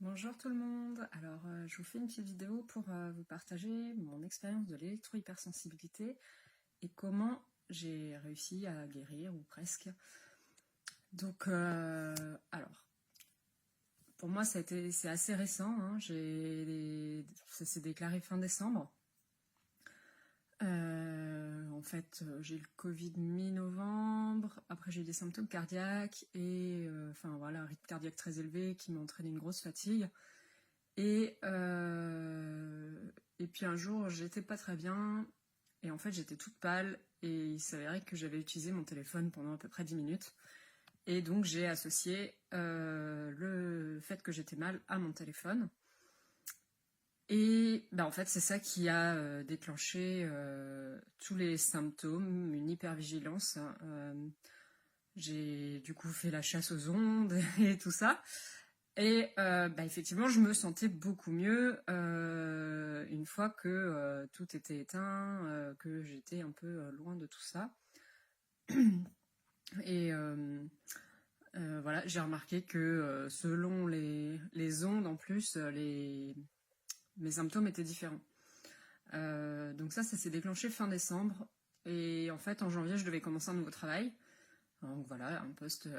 Bonjour tout le monde, alors je vous fais une petite vidéo pour vous partager mon expérience de l'électro-hypersensibilité et comment j'ai réussi à guérir, ou presque. Donc, alors, pour moi c'est assez récent, hein. Ça s'est déclaré fin décembre. En fait, j'ai eu le Covid mi-novembre, après j'ai eu des symptômes cardiaques et enfin voilà, un rythme cardiaque très élevé qui m'a entraîné une grosse fatigue. Et puis un jour, j'étais pas très bien, et en fait j'étais toute pâle, et il s'avérait que j'avais utilisé mon téléphone pendant à peu près 10 minutes. Et donc j'ai associé le fait que j'étais mal à mon téléphone. Et bah, en fait c'est ça qui a déclenché tous les symptômes, une hypervigilance. J'ai du coup fait la chasse aux ondes et tout ça. Et bah, effectivement, je me sentais beaucoup mieux une fois que tout était éteint, que j'étais un peu loin de tout ça. Et voilà, j'ai remarqué que selon les ondes, en plus, mes symptômes étaient différents. Donc ça s'est déclenché fin décembre. Et en fait, en janvier, je devais commencer un nouveau travail. Donc voilà, un poste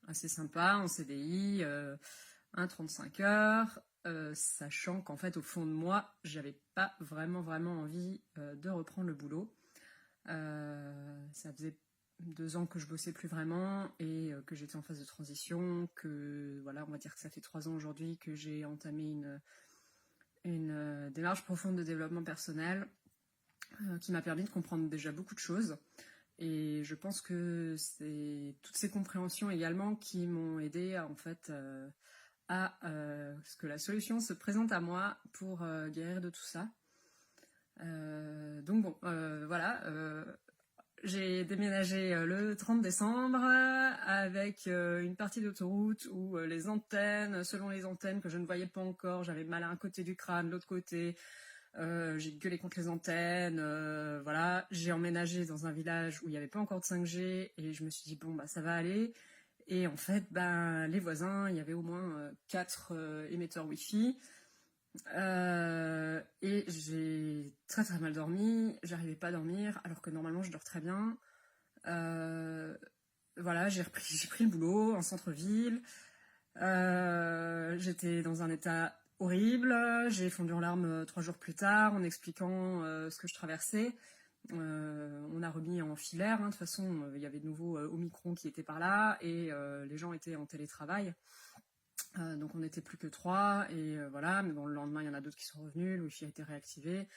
assez sympa, en CDI, un 35 heures, sachant qu'en fait, au fond de moi, j'avais pas vraiment envie de reprendre le boulot. Ça faisait 2 ans que je bossais plus vraiment et que j'étais en phase de transition, que voilà, on va dire que ça fait 3 ans aujourd'hui que j'ai entamé une démarche profonde de développement personnel qui m'a permis de comprendre déjà beaucoup de choses. Et je pense que c'est toutes ces compréhensions également qui m'ont aidé en fait à ce que la solution se présente à moi pour guérir de tout ça. Donc bon, voilà, j'ai déménagé le 30 décembre avec une partie d'autoroute où les antennes, selon les antennes que je ne voyais pas encore, j'avais mal à un côté du crâne, l'autre côté. J'ai gueulé contre les antennes, voilà. J'ai emménagé dans un village où il n'y avait pas encore de 5G et je me suis dit bon bah ça va aller. Et en fait, ben, les voisins, il y avait au moins 4 émetteurs Wi-Fi. Et j'ai très mal dormi, j'arrivais pas à dormir, alors que normalement je dors très bien. Voilà, j'ai pris le boulot en centre-ville. J'étais dans un état horrible. J'ai fondu en larmes 3 jours plus tard en expliquant ce que je traversais. On a remis en filaire, hein. De toute façon, il y avait de nouveau Omicron qui était par là et les gens étaient en télétravail. Donc on n'était plus que 3 et voilà, mais bon, le lendemain il y en a d'autres qui sont revenus, le wifi a été réactivé,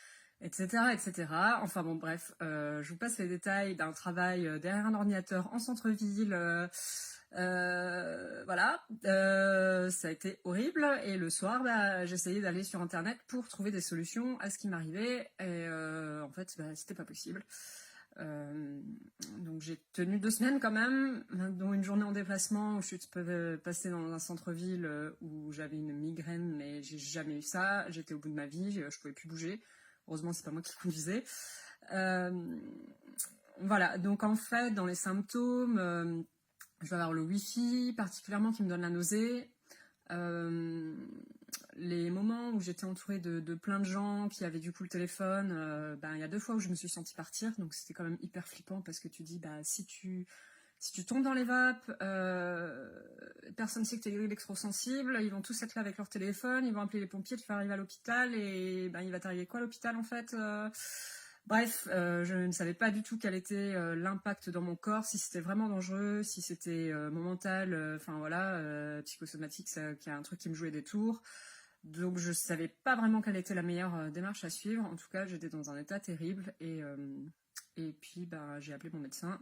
etc. etc. Enfin bon bref, je vous passe les détails d'un travail derrière un ordinateur en centre-ville. Voilà, ça a été horrible et le soir bah, j'essayais d'aller sur internet pour trouver des solutions à ce qui m'arrivait et en fait bah, c'était pas possible. Donc j'ai tenu 2 semaines quand même, dont une journée en déplacement où je suis passée dans un centre-ville où j'avais une migraine, mais j'ai jamais eu ça. J'étais au bout de ma vie, je pouvais plus bouger. Heureusement, c'est pas moi qui conduisais. Voilà, donc en fait, dans les symptômes, je vais avoir le Wi-Fi particulièrement qui me donne la nausée. Les moments où j'étais entourée de plein de gens qui avaient du coup le téléphone, ben, il y a 2 fois où je me suis sentie partir, donc c'était quand même hyper flippant parce que tu dis bah si tu tombes dans les vapes, personne ne sait que tu es électrosensible, ils vont tous être là avec leur téléphone, ils vont appeler les pompiers, te faire arriver à l'hôpital et ben, il va t'arriver quoi à l'hôpital en fait. Bref, je ne savais pas du tout quel était l'impact dans mon corps, si c'était vraiment dangereux, si c'était mon mental, enfin voilà, psychosomatique, ça, qui a un truc qui me jouait des tours. Donc je savais pas vraiment quelle était la meilleure démarche à suivre. En tout cas, j'étais dans un état terrible et puis bah, j'ai appelé mon médecin.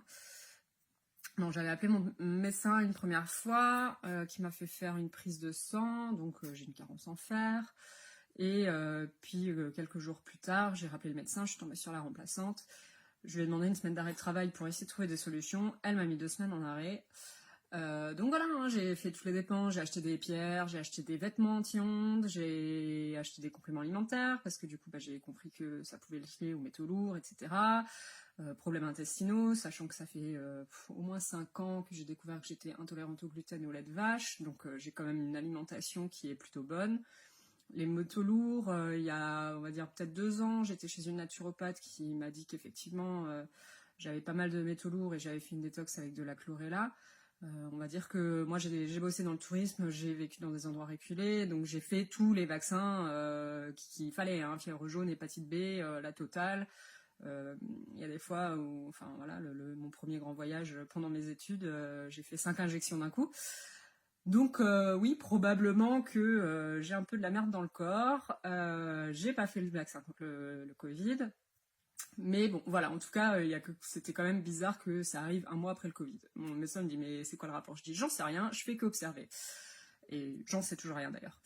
Non, j'avais appelé mon médecin une première fois qui m'a fait faire une prise de sang, donc j'ai une carence en fer. Et puis quelques jours plus tard, j'ai rappelé le médecin, je suis tombée sur la remplaçante. Je lui ai demandé une semaine d'arrêt de travail pour essayer de trouver des solutions. Elle m'a mis 2 semaines en arrêt. Donc voilà, hein, j'ai fait toutes les dépenses, j'ai acheté des pierres, j'ai acheté des vêtements anti-ondes, j'ai acheté des compléments alimentaires, parce que du coup j'ai compris que ça pouvait lier aux métaux lourds, etc. Problèmes intestinaux, sachant que ça fait au moins 5 ans que j'ai découvert que j'étais intolérante au gluten et au lait de vache, donc j'ai quand même une alimentation qui est plutôt bonne. Les métaux lourds, il y a, on va dire, peut-être 2 ans, j'étais chez une naturopathe qui m'a dit qu'effectivement, j'avais pas mal de métaux lourds et j'avais fait une détox avec de la chlorella. On va dire que moi, j'ai bossé dans le tourisme, j'ai vécu dans des endroits reculés, donc j'ai fait tous les vaccins qu'il fallait, hein, fièvre jaune, hépatite B, la totale. Il y a des fois où, enfin voilà, mon premier grand voyage pendant mes études, j'ai fait 5 injections d'un coup. Donc oui, probablement que j'ai un peu de la merde dans le corps. J'ai pas fait le vaccin contre le Covid. Mais bon, voilà, en tout cas, c'était quand même bizarre que ça arrive un mois après le Covid. Mon médecin me dit, mais c'est quoi le rapport? Je dis, j'en sais rien, je fais qu'observer. Et j'en sais toujours rien d'ailleurs.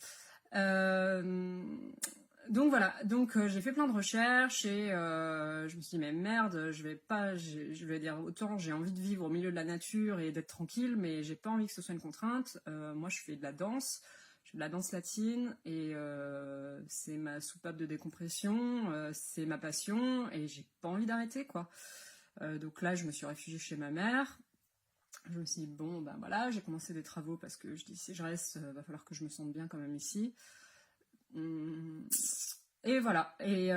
Donc voilà, donc j'ai fait plein de recherches et je me suis dit mais merde, je vais dire autant j'ai envie de vivre au milieu de la nature et d'être tranquille, mais j'ai pas envie que ce soit une contrainte. Moi je fais de la danse, je fais de la danse latine et c'est ma soupape de décompression, c'est ma passion et j'ai pas envie d'arrêter quoi. Donc là je me suis réfugiée chez ma mère. Je me suis dit bon ben voilà, j'ai commencé des travaux parce que je dis si je reste, va falloir que je me sente bien quand même ici. Et voilà. Et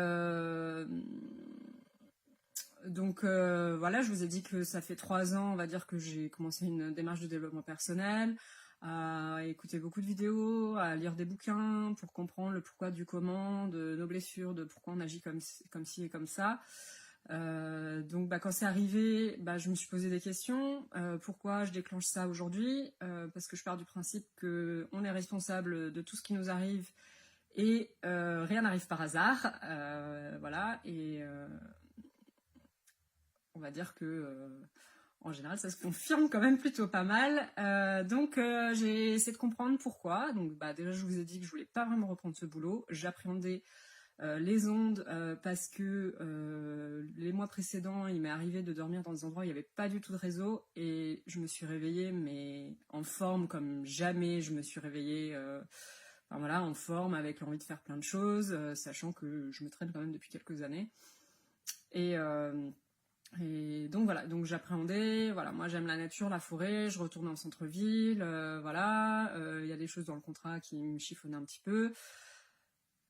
donc voilà, je vous ai dit que ça fait 3 ans, on va dire, que j'ai commencé une démarche de développement personnel, à écouter beaucoup de vidéos, à lire des bouquins pour comprendre le pourquoi du comment, de nos blessures, de pourquoi on agit comme ci et comme ça. Donc quand c'est arrivé, je me suis posé des questions. Pourquoi je déclenche ça aujourd'hui? Parce que je pars du principe qu'on est responsable de tout ce qui nous arrive et rien n'arrive par hasard. Voilà, et on va dire que en général ça se confirme quand même plutôt pas mal. Donc j'ai essayé de comprendre pourquoi. Donc déjà je vous ai dit que je voulais pas vraiment reprendre ce boulot. J'appréhendais les ondes parce que les mois précédents il m'est arrivé de dormir dans des endroits où il n'y avait pas du tout de réseau et je me suis réveillée mais en forme comme jamais je me suis réveillée. Enfin, voilà, en forme, avec l'envie de faire plein de choses, sachant que je me traîne quand même depuis quelques années. Et donc voilà, donc j'appréhendais, voilà, moi j'aime la nature, la forêt, je retourne en centre-ville, voilà, y a des choses dans le contrat qui me chiffonnaient un petit peu.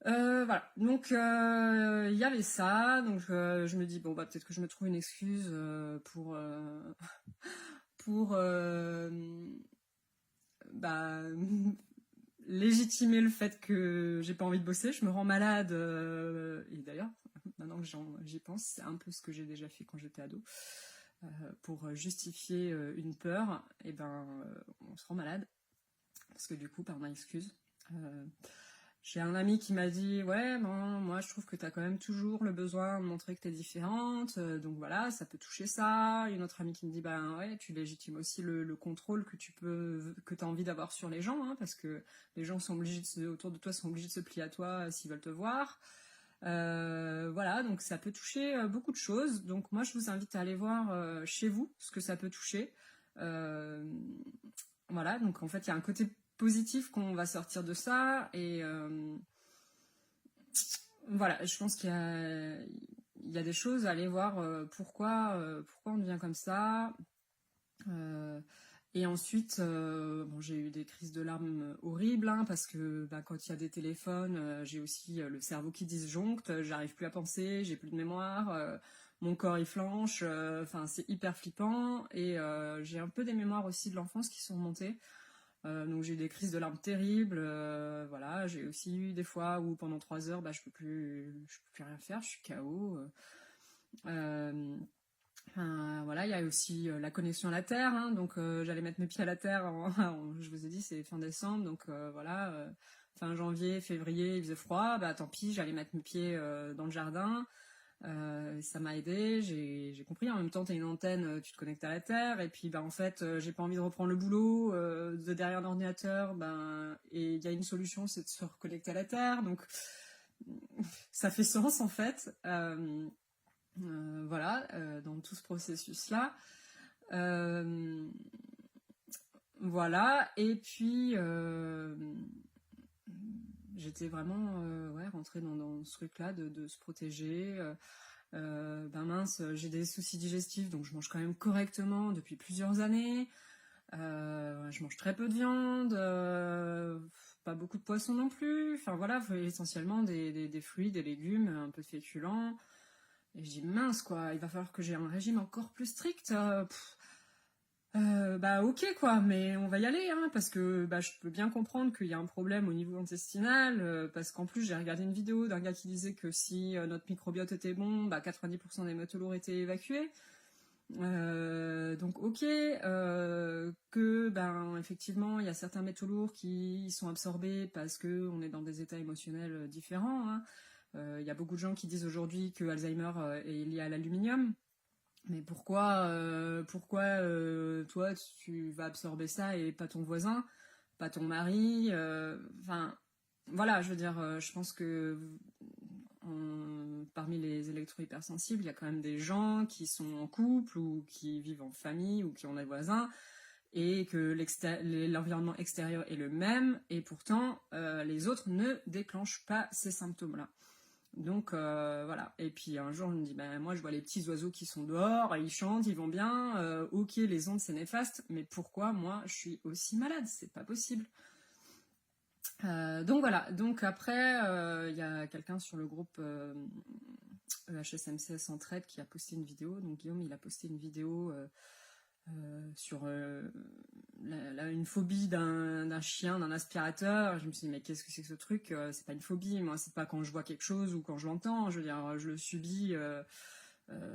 Voilà, donc il y avait ça, donc je me dis bon peut-être que je me trouve une excuse pour légitimer le fait que j'ai pas envie de bosser, je me rends malade, et d'ailleurs, maintenant que j'y pense, c'est un peu ce que j'ai déjà fait quand j'étais ado, pour justifier une peur, et on se rend malade, parce que du coup, par ma excuse, j'ai un ami qui m'a dit ouais non, moi je trouve que t'as quand même toujours le besoin de montrer que t'es différente, donc voilà, ça peut toucher ça. Une autre amie qui me dit ouais, tu légitimes aussi le contrôle que t'as envie d'avoir sur les gens, hein, parce que les gens sont obligés autour de toi sont obligés de se plier à toi s'ils veulent te voir. Voilà, donc ça peut toucher beaucoup de choses. Donc moi je vous invite à aller voir chez vous ce que ça peut toucher. Voilà, donc en fait il y a un côté positif qu'on va sortir de ça et voilà, je pense qu'il y a des choses à aller voir pourquoi on devient comme ça. Et ensuite, j'ai eu des crises de larmes horribles, hein, parce que quand il y a des téléphones, j'ai aussi le cerveau qui disjoncte, j'arrive plus à penser, j'ai plus de mémoire, mon corps il flanche, c'est hyper flippant. Et j'ai un peu des mémoires aussi de l'enfance qui sont remontées. Donc j'ai eu des crises de larmes terribles, voilà. J'ai aussi eu des fois où pendant 3 heures, je peux plus rien faire, je suis KO. Voilà, il y a aussi la connexion à la terre, hein, donc j'allais mettre mes pieds à la terre. Je vous ai dit, c'est fin décembre, donc voilà. Fin janvier, février, il faisait froid, tant pis, j'allais mettre mes pieds dans le jardin. Ça m'a aidé, j'ai compris. En même temps, t'as une antenne, tu te connectes à la terre, et puis en fait, j'ai pas envie de reprendre le boulot de derrière l'ordinateur, et il y a une solution, c'est de se reconnecter à la terre, donc ça fait sens en fait. Voilà, dans tout ce processus-là. voilà, et puis j'étais vraiment rentrée dans ce truc-là de se protéger. Ben mince, j'ai des soucis digestifs, donc je mange quand même correctement depuis plusieurs années. Je mange très peu de viande, pas beaucoup de poisson non plus. Enfin voilà, essentiellement des fruits, des légumes, un peu de féculents. Et je dis mince quoi, il va falloir que j'ai un régime encore plus strict. Bah ok quoi, mais on va y aller hein, parce que bah, je peux bien comprendre qu'il y a un problème au niveau intestinal, parce qu'en plus j'ai regardé une vidéo d'un gars qui disait que si notre microbiote était bon, bah 90% des métaux lourds étaient évacués. Donc ok, que ben effectivement il y a certains métaux lourds qui sont absorbés parce que on est dans des états émotionnels différents. Hein. Il y a beaucoup de gens qui disent aujourd'hui que Alzheimer est lié à l'aluminium. Mais pourquoi toi tu vas absorber ça et pas ton voisin, pas ton mari, enfin voilà, je veux dire, je pense que parmi les électro-hypersensibles, il y a quand même des gens qui sont en couple ou qui vivent en famille ou qui ont des voisins et que l'environnement extérieur est le même et pourtant les autres ne déclenchent pas ces symptômes-là. Donc voilà. Et puis un jour, je me dis, ben moi je vois les petits oiseaux qui sont dehors, ils chantent, ils vont bien. Ok, les ondes c'est néfaste, mais pourquoi moi je suis aussi malade? C'est pas possible. Donc voilà. Donc après, il y a quelqu'un sur le groupe HSMCS Entraide qui a posté une vidéo. Donc Guillaume, il a posté une vidéo sur une phobie d'un chien, d'un aspirateur. Je me suis dit, mais qu'est-ce que c'est que ce truc? C'est pas une phobie, moi, c'est pas quand je vois quelque chose ou quand je l'entends. Je veux dire, je le subis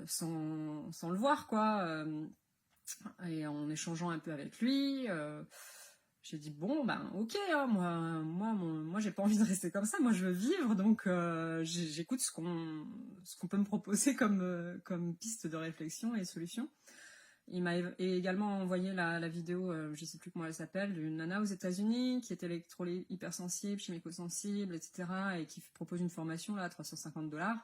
sans le voir, quoi. Et en échangeant un peu avec lui, j'ai dit, bon, ben, ok, hein, moi, j'ai pas envie de rester comme ça. Moi, je veux vivre, donc j'écoute ce qu'on peut me proposer comme piste de réflexion et solution. Il m'a également envoyé la vidéo, je sais plus comment elle s'appelle, d'une nana aux États-Unis qui est électro-hypersensible, chimico-sensible, etc. et qui propose une formation là à $350.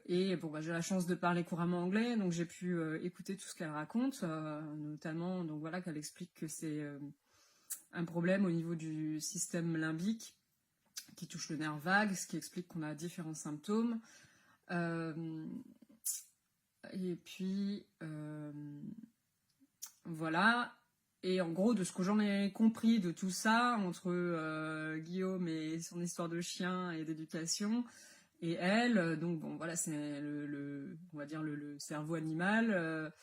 Et bon, bah, j'ai la chance de parler couramment anglais, donc j'ai pu écouter tout ce qu'elle raconte, notamment donc voilà qu'elle explique que c'est un problème au niveau du système limbique qui touche le nerf vague, ce qui explique qu'on a différents symptômes. Et puis voilà. Et en gros, de ce que j'en ai compris de tout ça, entre Guillaume et son histoire de chien et d'éducation, et elle, donc bon, voilà, c'est on va dire le cerveau animal.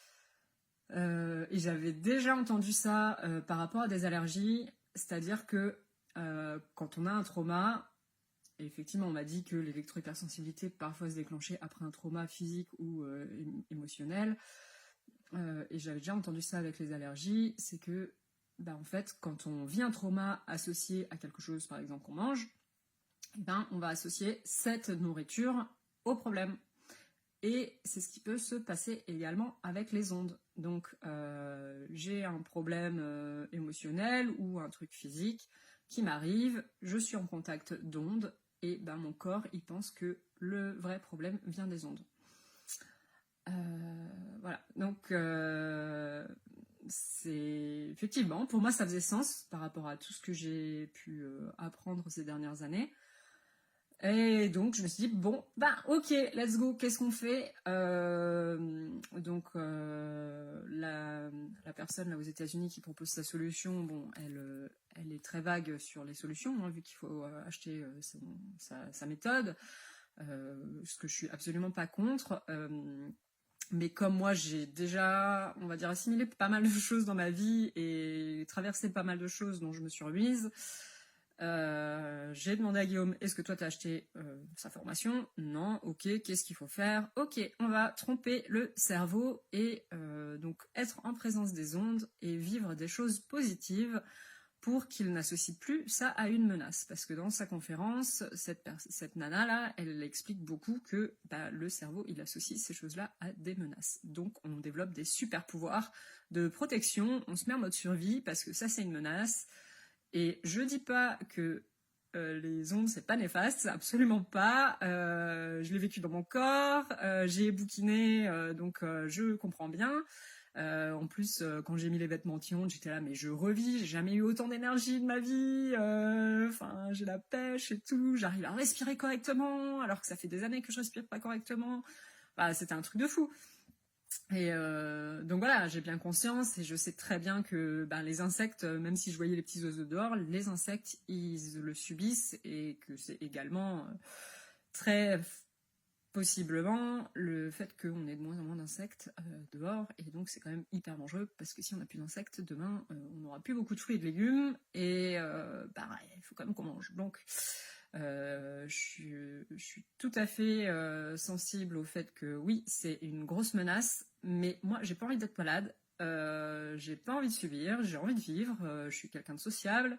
Et j'avais déjà entendu ça par rapport à des allergies, c'est-à-dire que quand on a un trauma, et effectivement, on m'a dit que l'électro-hypersensibilité peut parfois se déclencher après un trauma physique ou émotionnel. Et j'avais déjà entendu ça avec les allergies, c'est que, en fait, quand on vit un trauma associé à quelque chose, par exemple, qu'on mange, on va associer cette nourriture au problème. Et c'est ce qui peut se passer également avec les ondes. Donc, j'ai un problème émotionnel ou un truc physique qui m'arrive, je suis en contact d'ondes, et mon corps, il pense que le vrai problème vient des ondes. Voilà, donc c'est effectivement, pour moi ça faisait sens par rapport à tout ce que j'ai pu apprendre ces dernières années. Et donc je me suis dit, bon, ok, let's go, qu'est-ce qu'on fait? Donc la personne là aux États-Unis qui propose sa solution, bon, elle est très vague sur les solutions, hein, vu qu'il faut acheter sa méthode, ce que je suis absolument pas contre. Mais comme moi, j'ai déjà, on va dire, assimilé pas mal de choses dans ma vie et traversé pas mal de choses dont je me suis remise, j'ai demandé à Guillaume, est-ce que toi t'as acheté sa formation? Non. Ok, qu'est-ce qu'il faut faire? Ok, on va tromper le cerveau et donc être en présence des ondes et vivre des choses positives pour qu'il n'associe plus ça à une menace. Parce que dans sa conférence, cette nana-là, elle explique beaucoup que le cerveau, il associe ces choses-là à des menaces. Donc on développe des super pouvoirs de protection, on se met en mode survie parce que ça c'est une menace. Et je dis pas que les ondes c'est pas néfaste, absolument pas. Je l'ai vécu dans mon corps, j'ai bouquiné, donc je comprends bien. En plus, quand j'ai mis les vêtements anti-ondes, j'étais là, mais je revis, j'ai jamais eu autant d'énergie de ma vie. Enfin, j'ai la pêche et tout, j'arrive à respirer correctement, alors que ça fait des années que je respire pas correctement. Bah, c'était un truc de fou. Et donc voilà, j'ai bien conscience et je sais très bien que les insectes, même si je voyais les petits oiseaux dehors, les insectes, ils le subissent et que c'est également très possiblement le fait qu'on ait de moins en moins d'insectes dehors, et donc c'est quand même hyper dangereux parce que si on n'a plus d'insectes, demain on n'aura plus beaucoup de fruits et de légumes et il faut quand même qu'on mange. Donc je suis tout à fait sensible au fait que oui, c'est une grosse menace, mais moi j'ai pas envie d'être malade, j'ai pas envie de subir, j'ai envie de vivre, je suis quelqu'un de sociable,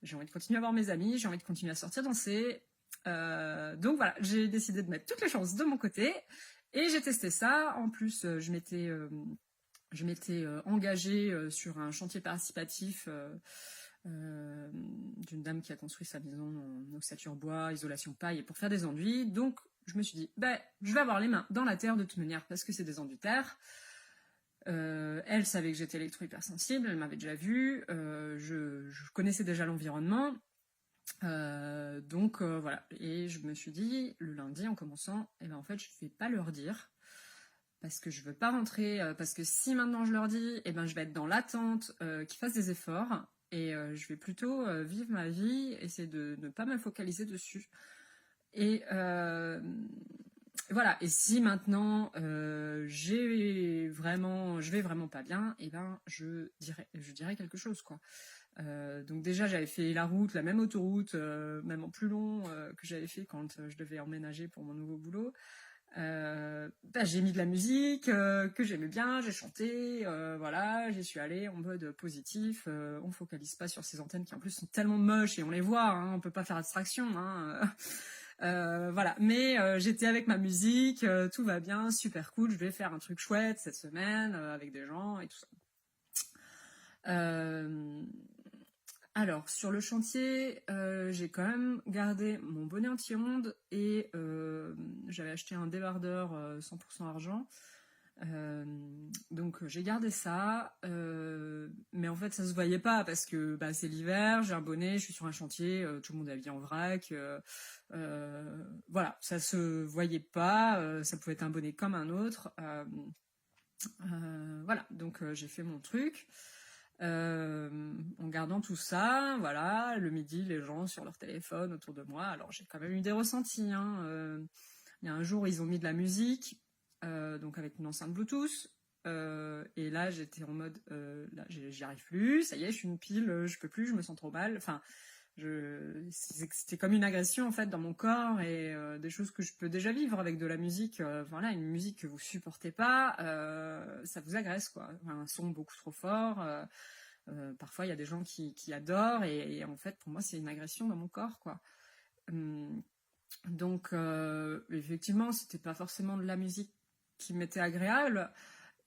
j'ai envie de continuer à voir mes amis, j'ai envie de continuer à sortir danser. Donc voilà, j'ai décidé de mettre toutes les chances de mon côté et j'ai testé ça. En plus, je m'étais engagée sur un chantier participatif d'une dame qui a construit sa maison en ossature bois, isolation paille, et pour faire des enduits. Donc je me suis dit, je vais avoir les mains dans la terre de toute manière parce que c'est des enduits terre. Elle savait que j'étais électro-hypersensible, elle m'avait déjà vu, je connaissais déjà l'environnement. Donc voilà, et je me suis dit le lundi en commençant, en fait je vais pas leur dire parce que je veux pas rentrer, parce que si maintenant je leur dis, je vais être dans l'attente qu'ils fassent des efforts et je vais plutôt vivre ma vie, essayer de ne pas me focaliser dessus. Et voilà, et si maintenant je vais vraiment pas bien, je dirais quelque chose quoi. Donc déjà j'avais fait la route, la même autoroute, même en plus long que j'avais fait quand je devais emménager pour mon nouveau boulot. J'ai mis de la musique que j'aimais bien, j'ai chanté, voilà, j'y suis allée en mode positif. On focalise pas sur ces antennes qui en plus sont tellement moches et on les voit, hein, on peut pas faire abstraction. Hein, voilà, mais j'étais avec ma musique, tout va bien, super cool, je vais faire un truc chouette cette semaine avec des gens et tout ça. Alors, sur le chantier, j'ai quand même gardé mon bonnet anti-ondes et j'avais acheté un débardeur 100% argent. Donc j'ai gardé ça, mais en fait ça se voyait pas parce que c'est l'hiver, j'ai un bonnet, je suis sur un chantier, tout le monde est habillé en vrac, voilà, ça se voyait pas, ça pouvait être un bonnet comme un autre, voilà, donc j'ai fait mon truc. En gardant tout ça, voilà, le midi, les gens sur leur téléphone autour de moi. Alors j'ai quand même eu des ressentis. Hein. Il y a un jour, ils ont mis de la musique, donc avec une enceinte Bluetooth. Et là, j'étais en mode, là, j'y arrive plus. Ça y est, je suis une pile, je peux plus, je me sens trop mal. Enfin, c'était comme une agression en fait dans mon corps et des choses que je peux déjà vivre avec de la musique. Voilà, une musique que vous supportez pas, ça vous agresse quoi. Un son beaucoup trop fort. Parfois, il y a des gens qui adorent et en fait, pour moi, c'est une agression dans mon corps quoi. Donc, effectivement, c'était pas forcément de la musique qui m'était agréable.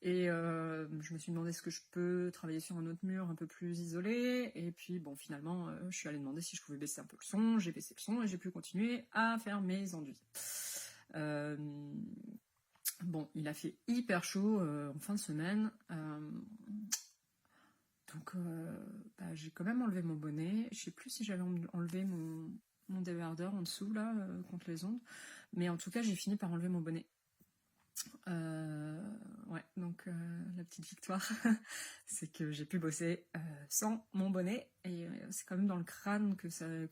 Et je me suis demandé est-ce que je peux travailler sur un autre mur un peu plus isolé. Et puis bon, finalement, je suis allée demander si je pouvais baisser un peu le son. J'ai baissé le son et j'ai pu continuer à faire mes enduits. Bon, il a fait hyper chaud en fin de semaine. Donc j'ai quand même enlevé mon bonnet. Je sais plus si j'avais enlevé mon débardeur en dessous là contre les ondes. Mais en tout cas, j'ai fini par enlever mon bonnet. Ouais, donc la petite victoire, c'est que j'ai pu bosser sans mon bonnet et c'est quand même dans le crâne que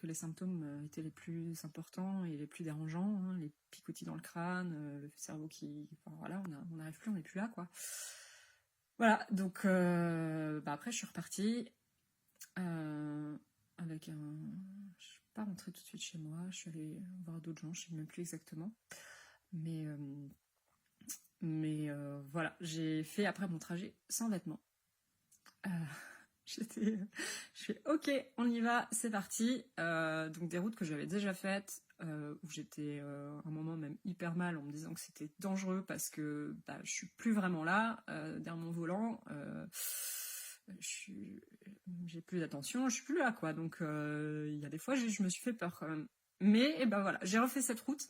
les symptômes étaient les plus importants et les plus dérangeants, hein, les picotis dans le crâne, le cerveau voilà, on n'arrive plus, on n'est plus là quoi. Voilà, donc après je suis repartie avec je suis pas rentrée tout de suite chez moi, je suis allée voir d'autres gens, je sais même plus exactement, mais voilà, j'ai fait après mon trajet sans vêtements. Je fais ok, on y va, c'est parti. Donc des routes que j'avais déjà faites, où j'étais un moment même hyper mal en me disant que c'était dangereux parce que je suis plus vraiment là derrière mon volant. J'ai plus d'attention, je suis plus là quoi. Donc il y a des fois je me suis fait peur quand même. Mais voilà, j'ai refait cette route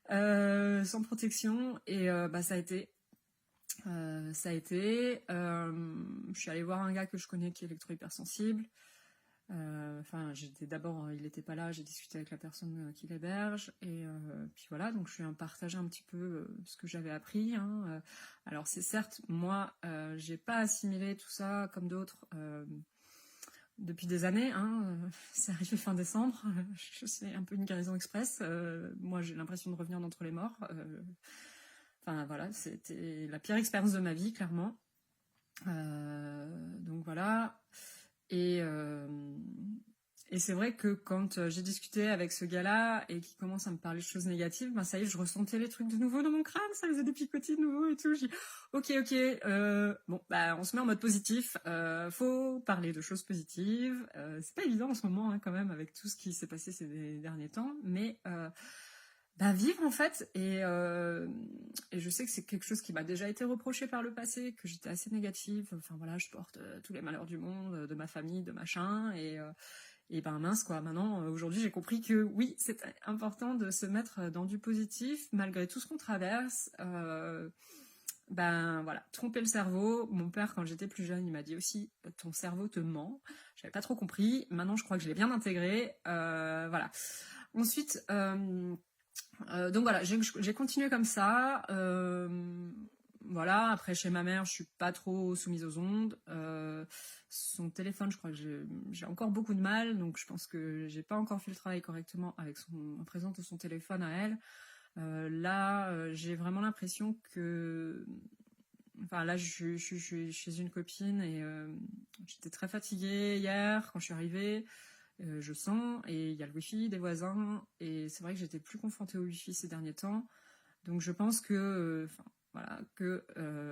sans protection et ça a été Ça a été, je suis allée voir un gars que je connais qui est électro-hypersensible. Enfin, il n'était pas là, j'ai discuté avec la personne qui l'héberge, et puis voilà, donc je suis partagé un petit peu ce que j'avais appris, hein. Alors c'est certes, moi, j'ai pas assimilé tout ça comme d'autres depuis des années, hein. C'est arrivé fin décembre, c'est un peu une guérison express. Moi, j'ai l'impression de revenir d'entre les morts. Enfin voilà, c'était la pire expérience de ma vie, clairement. Donc voilà. Et c'est vrai que quand j'ai discuté avec ce gars-là et qu'il commence à me parler de choses négatives, ben ça y est, je ressentais les trucs de nouveau dans mon crâne, ça faisait des picotis de nouveau et tout. J'ai dit, ok, bon, bah on se met en mode positif, faut parler de choses positives. C'est pas évident en ce moment, hein, quand même, avec tout ce qui s'est passé ces derniers temps, mais bah, vivre en fait, et je sais que c'est quelque chose qui m'a déjà été reproché par le passé, que j'étais assez négative, enfin voilà, je porte tous les malheurs du monde, de ma famille, de machin, et ben mince quoi, maintenant aujourd'hui j'ai compris que oui, c'est important de se mettre dans du positif malgré tout ce qu'on traverse. Ben voilà, tromper le cerveau. Mon père, quand j'étais plus jeune, il m'a dit aussi, ton cerveau te ment. J'avais pas trop compris, maintenant je crois que je l'ai bien intégré. Voilà. Ensuite, donc voilà, j'ai continué comme ça. Voilà, après chez ma mère, je suis pas trop soumise aux ondes. Son téléphone, je crois que j'ai encore beaucoup de mal, donc je pense que j'ai pas encore fait le travail correctement avec en présence de son téléphone à elle. Là, j'ai vraiment l'impression que, enfin là, je suis chez une copine et j'étais très fatiguée hier quand je suis arrivée. Je sens, et il y a le wifi des voisins, et c'est vrai que j'étais plus confrontée au wifi ces derniers temps, donc je pense que, voilà, que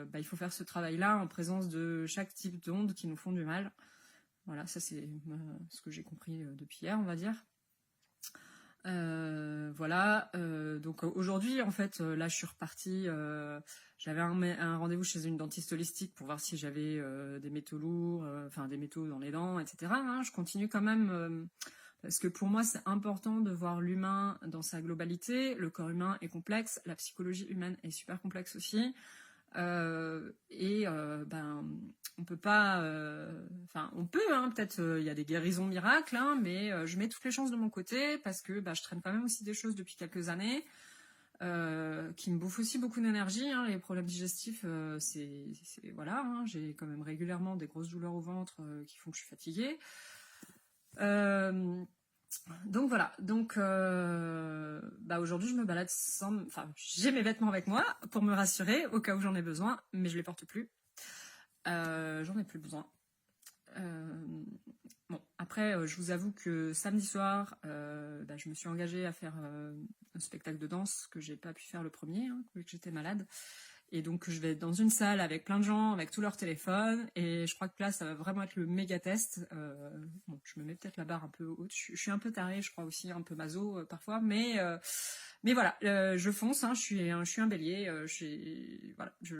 bah, il faut faire ce travail-là en présence de chaque type d'ondes qui nous font du mal. Voilà, ça c'est ce que j'ai compris depuis hier, on va dire. Voilà, donc aujourd'hui en fait, là je suis repartie, j'avais un rendez-vous chez une dentiste holistique pour voir si j'avais des métaux lourds, enfin des métaux dans les dents, etc. Hein. Je continue quand même, parce que pour moi c'est important de voir l'humain dans sa globalité. Le corps humain est complexe, la psychologie humaine est super complexe aussi. Ben on peut pas, enfin on peut, hein, peut-être il y a des guérisons miracles, hein, mais je mets toutes les chances de mon côté parce que bah, je traîne quand même aussi des choses depuis quelques années qui me bouffent aussi beaucoup d'énergie, hein. Les problèmes digestifs, c'est voilà, hein, j'ai quand même régulièrement des grosses douleurs au ventre qui font que je suis fatiguée. Donc voilà, donc bah aujourd'hui je me balade sans, enfin j'ai mes vêtements avec moi pour me rassurer au cas où j'en ai besoin, mais je les porte plus. J'en ai plus besoin. Bon, après je vous avoue que samedi soir, bah, je me suis engagée à faire un spectacle de danse que j'ai pas pu faire le premier, hein, vu que j'étais malade. Et donc je vais être dans une salle avec plein de gens, avec tous leurs téléphones, et je crois que là ça va vraiment être le méga test. Bon, je me mets peut-être la barre un peu haute, je suis un peu tarée, je crois aussi, un peu maso parfois, mais voilà, je fonce, hein, je suis un bélier, voilà,